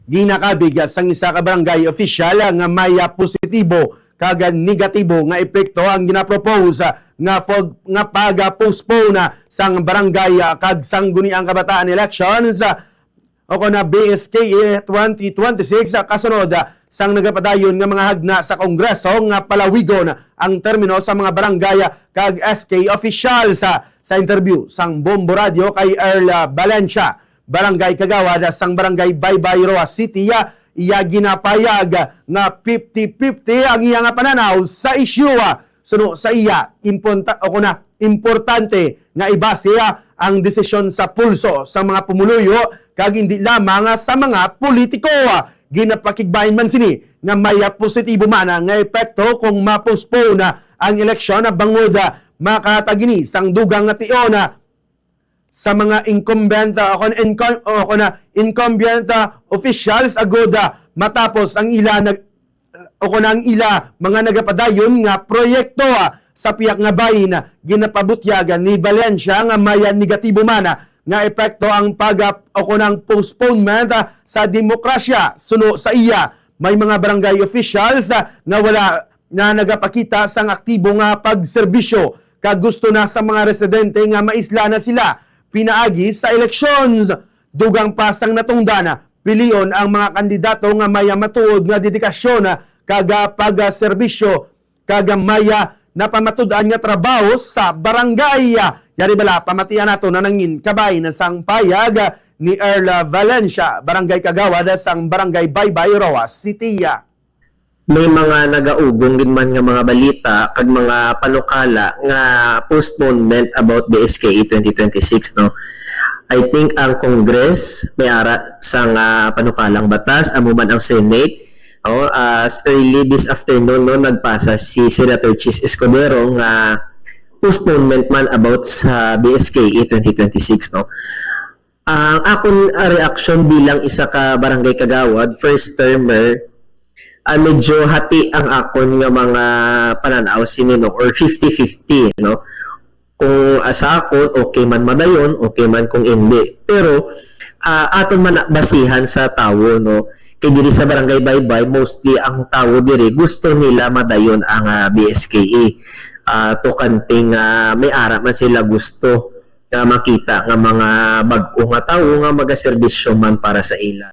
ginakabig sang isa ka barangay official nga may positibo kag negatibo nga epekto ang ginapropose nga paga-postpone sang barangay kag sangguniang kabataan elections o na BSKE 2026 kasunod sang nagapadayon nga mga hagna sa Kongreso nga palawigon ang termino sa mga barangay kag SK officials. Sa interview sang Bombo Radio kay Earl Valencia, barangay kagawad sang barangay Baybay Roa City, iya ginapayag nga 50-50 ang iya nga pananaw sa issue. Suno sa iya importante nga ibase ang desisyon sa pulso sa mga pumuluyo kag hindi lamang sa mga politiko. Ginapakigbahin man sini nga may positibo man nga epekto kung ma-postpone ang eleksyon na bangod makatagini sang dugang nga tion sa mga incumbent officials agod matapos ang ila mga nagapadayon nga proyekto sa piyak nga bahin ginapabutyagan ni Valencia nga may negatibo man nga epekto ang postponement sa demokrasya. Suno sa iya, may mga barangay officials na wala na nagapakita sang aktibo nga pagserbisyo kag gusto na sa mga residente nga maisla na sila pinaagi sa elections. Dugang pasang natungdana pilion ang mga kandidato nga may matuod nga dedikasyon kag pagserbisyo kag may napamatud-an nga trabaho sa barangay. Yari bala, pamatian nato na nangin kabay na sang payag ni Earl Valencia, barangay kagawad sang barangay Baybay Roa City. May mga nagaugong din man nga mga balita kag mga panukala nga postponement about the SKE 2026, no. I think ang Congress may ara sang panukalang batas, amo man ang Senate. As early this afternoon, no, nagpasa si Senator Chis Escudero nga postponement man about sa BSKE 2026, no. Ang akong reaction bilang isa ka barangay kagawad, first termer, medyo hati ang akon nga mga pananaw sinino or 50-50, no. Kung sa akon okay man madayon, okay man kung hindi, pero aton man basihan sa tawo, no. Kay diri sa barangay Baybay, mostly ang tawo diri gusto nila madayon ang BSKE. To kanting may ara man sila gusto nga makita nga mga bag-o nga tawo nga magaserbisyo man para sa ila.